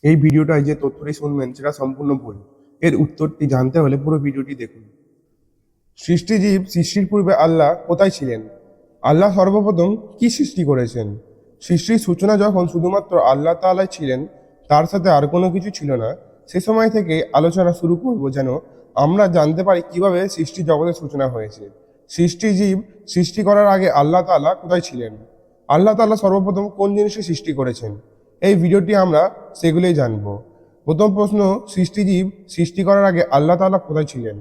এই ভিডিওটায় যে তথ্যটি শুনবেন সেটা সম্পূর্ণ ভুল। এর উত্তরটি জানতে হলে পুরো ভিডিওটি দেখুন। সৃষ্টিজীব সৃষ্টির পূর্বে আল্লাহ কোথায় ছিলেন? আল্লাহ সর্বপ্রথম কি সৃষ্টি করেছেন? সৃষ্টির সূচনা যখন শুধুমাত্র আল্লাহ তাআলাই ছিলেন, তার সাথে আর কোনো কিছু ছিল না, সে সময় থেকে আলোচনা শুরু করব যেন আমরা জানতে পারি কিভাবে সৃষ্টি জগতের সূচনা হয়েছে। সৃষ্টিজীব সৃষ্টি করার আগে আল্লাহ তাআলা কোথায় ছিলেন? আল্লাহ তাআলা সর্বপ্রথম কোন জিনিসে সৃষ্টি করেছেন? এই ভিডিওটি আমরা সেগুলোই জানব। প্রথম প্রশ্ন, সৃষ্টিজীব সৃষ্টি করার আগে আল্লাহ তাআলা কোথায় ছিলেন?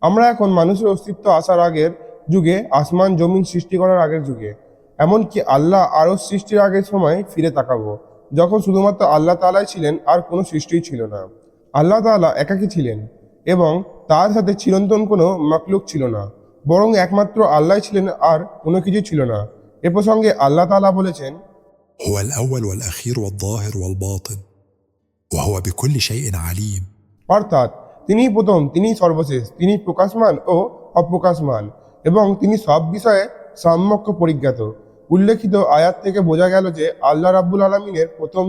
আমরা এখন মানুষের অস্তিত্ব আসার আগের যুগে, আসমান জমিন সৃষ্টি করার আগের যুগে, এমনকি আল্লাহ আরো সৃষ্টির আগের সময় ফিরে তাকাবো, যখন শুধুমাত্র আল্লাহ তাআলাই ছিলেন আর কোনো সৃষ্টিই ছিল না। আল্লাহ তাআলা একাকী ছিলেন এবং তার সাথে চিরন্তন কোনো মাখলুক ছিল না, বরং একমাত্র আল্লাহ ছিলেন আর কোনো কিছু ছিল না। এ প্রসঙ্গে আল্লাহ তাআলা বলেছেন, هو الأول والأخير والظاهر والباطن وهو بكل شيء عليم। অর্থাৎ তিনি প্রথম, তিনি সর্বশেষ, তিনি প্রকাশমান ও অপ্রকাশমান এবং তিনি সব বিষয়ে সম্যক পরিজ্ঞাত। উল্লেখিত আয়াত থেকে বোঝা গেল যে আল্লাহ রাব্বুল আলামিনের প্রথম,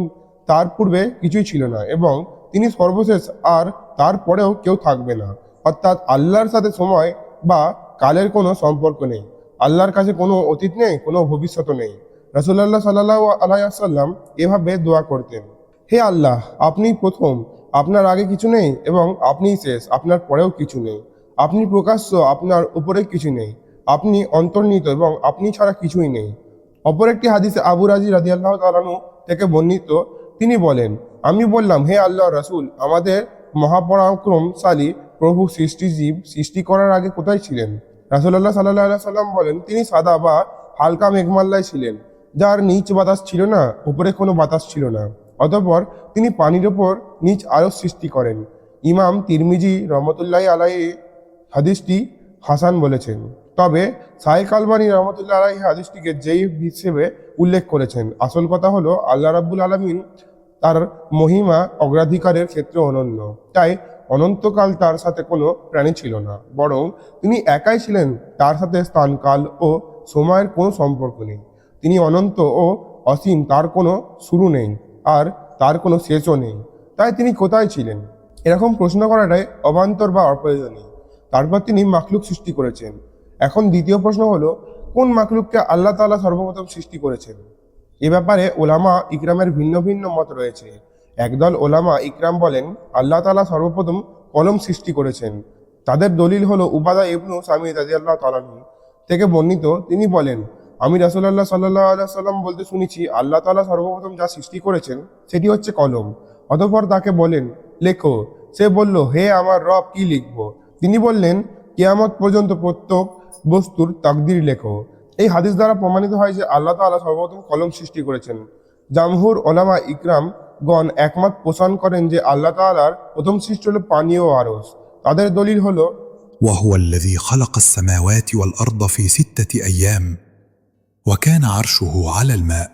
তার পূর্বে কিছুই ছিল না এবং তিনি সর্বশেষ আর তারপরেও কেউ থাকবে না। অর্থাৎ আল্লাহর সাথে সময় বা কালের কোনো সম্পর্ক নেই। আল্লাহর কাছে কোনো অতীত নেই, কোনো ভবিষ্যৎ নেই। রাসূলুল্লাহ সাল্লাল্লাহু আলাইহি ওয়াসাল্লাম এভাবে দোয়া করতেন, হে আল্লাহ, আপনি প্রথম, আপনার আগে কিছু নেই এবং আপনিই শেষ, আপনার পরেও কিছু নেই। আপনি প্রকাশ্য, আপনার উপরে কিছু নেই। আপনি অন্তর্নিহিত এবং আপনি ছাড়া কিছুই নেই। অপর একটি হাদিসে আবু রাজি রাদিয়াল্লাহু তাআলা আনহু থেকে বর্ণিত, তিনি বলেন, আমি বললাম, হে আল্লাহর রাসূল, আমাদের মহাপরাক্রমশালী প্রভু সৃষ্টিজীব সৃষ্টি করার আগে কোথায় ছিলেন? রাসূলুল্লাহ সাল্লাল্লাহু আলাইহি সাল্লাম বলেন, তিনি সাদা বা হালকা মেঘমাল্লায় ছিলেন, যার নিচ বাতাস ছিল না, উপরে কোনো বাতাস ছিল না। অতঃপর তিনি পানির ওপর নিজ আরো সৃষ্টি করেন। ইমাম তিরমিজি রহমতুল্লাহ আলাইহি হাদিসটি হাসান বলেছেন, তবে শাইখ আলবানী রহমতুল্লাহ আলাইহি হাদিসটিকে যেই হিসেবে উল্লেখ করেছেন। আসল কথা হলো আল্লাহ রাব্বুল আলামিন তার মহিমা অগ্রাধিকারের ক্ষেত্রে অনন্য। তাই অনন্তকাল তার সাথে কোনো প্রাণী ছিল না, বরং তিনি একাই ছিলেন। তার সাথে স্থান, কাল ও সময়ের কোনো সম্পর্ক নেই। তিনি অনন্ত ও অসীম, তার কোনো শুরু নেই আর তার কোনো শেষও নেই। তাই তিনি কোথায় ছিলেন? এরকম প্রশ্ন করাটাই অবান্তর বা অপ্রয়োজনীয়। তারপর তিনি মাখলুক সৃষ্টি করেছেন। এখন দ্বিতীয় প্রশ্ন হলো, কোন মাখলুককে আল্লাহ তাআলা সর্বপ্রথম সৃষ্টি করেছেন? এ ব্যাপারে ওলামা ইকরামের ভিন্ন ভিন্ন মত রয়েছে। একদল ওলামা ইকরাম বলেন, আল্লাহ তাআলা সর্বপ্রথম কলম সৃষ্টি করেছেন। তাদের দলিল হলো উবাদা ইবনু সামিত রাদিয়াল্লাহু তাআলা আনহু থেকে বর্ণিত, তিনি বলেন, আমি রাসূলুল্লাহ সাল্লাল্লাহু আলাইহি সাল্লাম বলতে শুনেছি, আল্লাহ তাআলা সর্বপ্রথম যা সৃষ্টি করেছেন সেটি হচ্ছে কলম। অতঃপর তাকে বলেন, লেখো। সে বলল, হে আমার রব, কি লিখব? তিনি বললেন, কিয়ামত পর্যন্ত প্রত্যেক বস্তুর তাকদীর লেখো। এই হাদিস দ্বারা প্রমাণিত হয় যে আল্লাহ তাআলা সর্বপ্রথম কলম সৃষ্টি করেছেন। জামহুর ওলামা ইকরাম গণ একমত পোষণ করেন যে আল্লাহ তাআলার প্রথম সৃষ্টি হলো পানি ও আরশ। তাদের দলিল হলো, وهو الذي خلق السماوات والأرض في 6 أيام وكان عرشه على الماء।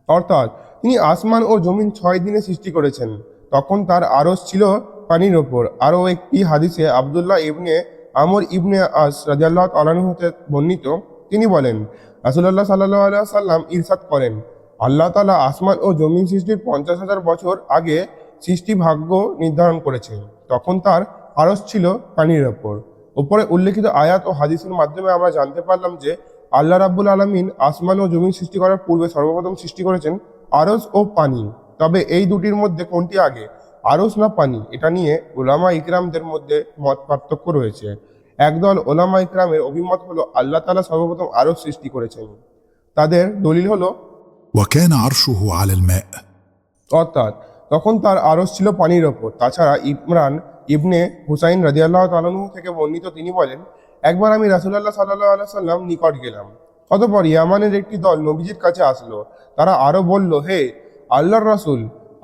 অর্থাৎ তিনি আসমান ও জমিন 6 দিনে সৃষ্টি করেছেন, তখন তার আরশ ছিল পানির ওপর। আরও একটি হাদিসে আব্দুল্লাহ ইবনে আমর ইবনে আস রাদিয়াল্লাহু তাআলা আনহু হতে বর্ণিত, তিনি বলেন, রাসূলুল্লাহ সাল্লাল্লাহু আলাইহি ওয়াসাল্লাম ইরশাদ করেন, আল্লাহ তাআলা আসমান ও জমিন সৃষ্টির 50,000 বছর আগে সৃষ্টি ভাগ্য নির্ধারণ করেছেন। তখন তার আরশ ছিল পানির ওপর। উপরে উল্লেখিত আয়াত ও হাদিসের মাধ্যমে আমরা জানতে পারলাম যে আল্লাহ রাব্বুল আলামিন আসমান ও জমিন সৃষ্টি করার পূর্বে সর্বপ্রথম সৃষ্টি করেছেন আরশ ও পানি। তবে এই দুটির মধ্যে কোনটি আগে, আরশ না পানি, এটা নিয়ে ওলামা ইকরামদের মধ্যে মত পার্থক্য রয়েছে। একদল ওলামা ইকরামের অভিমত হলো আল্লাহ তাআলা সর্বপ্রথম আরশ সৃষ্টি করেছেন। তাদের দলিল হলো, وكان عرشه على الماء। অর্থাৎ তখন তার আরশ ছিল পানির ওপর। তাছাড়া ইমরান ইবনে হুসাইন রাদিয়াল্লাহু তাআলা আনহু থেকে বর্ণিত, তিনি বলেন, একবার আমি রাসূলুল্লাহ সাল্লাল্লাহু আলাইহি সাল্লাম নিকট গেলাম। অতঃপর ইয়ামানের একটি দল নবীজির কাছে আসলো। তারা আরো বলল, হে আল্লাহর রাসূল,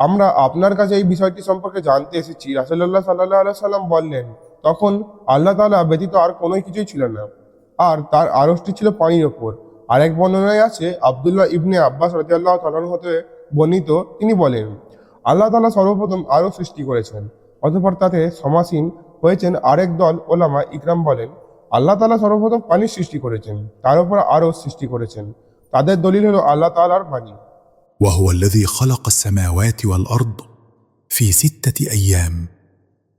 আমরা আপনার কাছে এই বিষয়টি সম্পর্কে জানতে এসেছি। রাসূলুল্লাহ সাল্লাল্লাহু আলাইহি সাল্লাম বললেন, তখন আল্লাহ তাআলা ব্যতীত আর কোনো কিছুই ছিল না, আর তার আরশটি ছিল পানির ওপর। আরেক বর্ণনায় আছে, আব্দুল্লাহ ইবনে আব্বাস রাদিয়াল্লাহু তাআলা আনহু হতে বর্ণিত, তিনি বলেন, আল্লাহ তাআলা সর্বপ্রথম আরশ সৃষ্টি করেছেন। অতঃপর তাতে সমাসীন হয়েছেন আরেক দল ওলামা ইকরাম বলেন, আল্লাহ তাআলা সর্বপ্রথম পানি সৃষ্টি করেছেন, তার উপর আরশ সৃষ্টি করেছেন। তাদের দলিল হলো আল্লাহ তাআলার বাণী। وهو الذي خلق السماوات والأرض في 6 أيام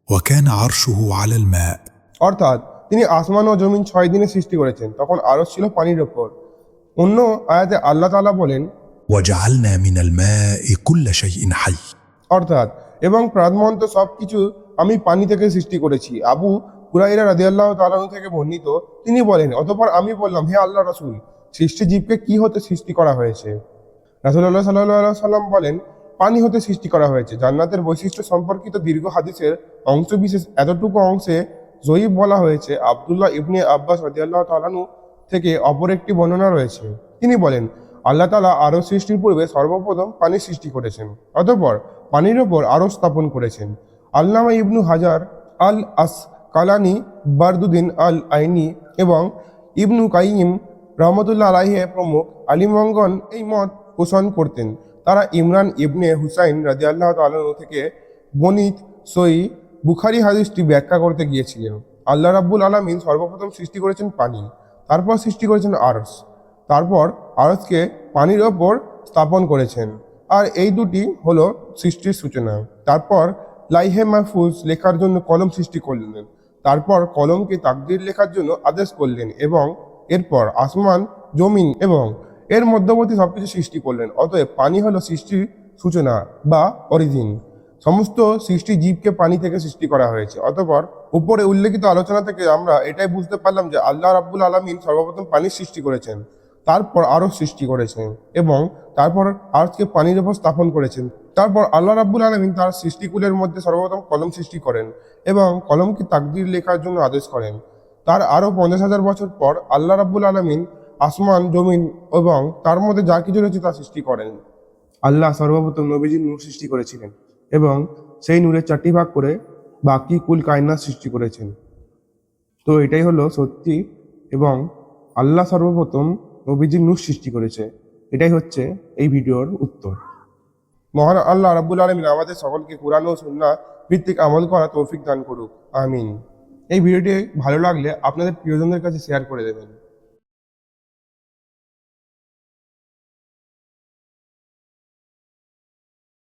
وكان عرشه على الماء. অর্থাৎ তিনি আসমান ও জমিন 6 দিনে সৃষ্টি করেছেন, তখন আরশ ছিল পানির ওপর। অন্য আয়াতে আল্লাহ তাআলা বলেন, وجعلنا من الماء كل شيء حي. অর্থাৎ এবং প্রাণবন্ত সবকিছু আমি পানি থেকে সৃষ্টি করেছি। আবু হুরায়রা রাদিয়াল্লাহু তাআলা আনহু থেকে বর্ণিত, তিনি বলেন, অতঃপর আমি বললাম, হে আল্লাহ রাসূল, সৃষ্টি জীবকে কি হতে সৃষ্টি করা হয়েছে? রাসূলুল্লাহ সাল্লাল্লাহু আলাইহি সাল্লাম বলেন, পানি হতে সৃষ্টি করা হয়েছে। জান্নাতের বৈশিষ্ট্য সম্পর্কিত দীর্ঘ হাদিসের অংশবিশেষ এতটুকু অংশে জয়ীফ বলা হয়েছে। আব্দুল্লাহ ইবনে আব্বাস রাদিয়াল্লাহু তাআলা আনহু থেকে অপর একটি বর্ণনা রয়েছে। তিনি বলেন, আল্লাহ তাআলা আরশ সৃষ্টির পূর্বে সর্বপ্রথম পানি সৃষ্টি করেছেন, অতঃপর পানির ওপর আরশ স্থাপন করেছেন। আল্লামা ইবনু হাজার আল আসকালানি, বারদুদ্দিন আল আইনি এবং ইবনু কাইয়িম রহমতুল্লাহ আলাইহি প্রমুখ আলিমগণ এই মত পোষণ করতেন। তারা ইমরান ইবনে হুসাইন রাদিয়াল্লাহু তাআলা আনহু থেকে বর্ণিত সহিহ বুখারী হাদিসটি ব্যাখ্যা করতে গিয়েছিলেন। আল্লাহ রাব্বুল আলামিন সর্বপ্রথম সৃষ্টি করেছেন পানি, তারপর সৃষ্টি করেছেন আরশ, তারপর আরশকে পানির ওপর স্থাপন করেছেন। আর এই দুটি হলো সৃষ্টির সূচনা। তারপর লাইহে মাহফুজ লেখার জন্য কলম সৃষ্টি করলেন, তারপর কলমকে তাকদীর লেখার জন্য আদেশ করলেন এবং এরপর আসমান, জমিন এবং এর মধ্যবর্তী সবকিছু সৃষ্টি করলেন। অতএব পানি হলো সৃষ্টির সূচনা বা অরিজিন। সমস্ত সৃষ্টি জীবকে পানি থেকে সৃষ্টি করা হয়েছে। অতঃপর উপরে উল্লেখিত আলোচনা থেকে আমরা এটাই বুঝতে পারলাম যে আল্লাহ রাব্বুল আলামিন সর্বপ্রথম পানির সৃষ্টি করেছেন, তারপর আরশ সৃষ্টি করেছেন এবং তারপর আরশকে পানির উপর স্থাপন করেছেন। তারপর আল্লাহ রাব্বুল আলামিন তার সৃষ্টিকুলের মধ্যে সর্বপ্রথম কলম সৃষ্টি করেন এবং কলমকে তাকদীর লেখার জন্য আদেশ করেন। তার আরও 50,000 বছর পর আল্লাহ রাব্বুল আলামিন আসমান, জমিন এবং তার মধ্যে যা কিছু রয়েছে তা সৃষ্টি করেন। আল্লাহ সর্বপ্রথম নবীজির নূর সৃষ্টি করেছিলেন এবং সেই নূরের 4টি ভাগ করে বাকি কুল কায়নাত সৃষ্টি করেছেন। তো এটাই হলো সত্যি এবং আল্লাহ সর্বপ্রথম নবীজির নূর সৃষ্টি করেছে। এটাই হচ্ছে এই ভিডিওর উত্তর। মহান আল্লাহ রাব্বুল আলামিন আমাদের সকলকে কুরআন ও সুন্নাহ ভিত্তিক আমল করা তৌফিক দান করুক, আমিন। এই ভিডিওটি ভালো লাগলে আপনাদের প্রিয়জনদের কাছে শেয়ার করে দেবেন।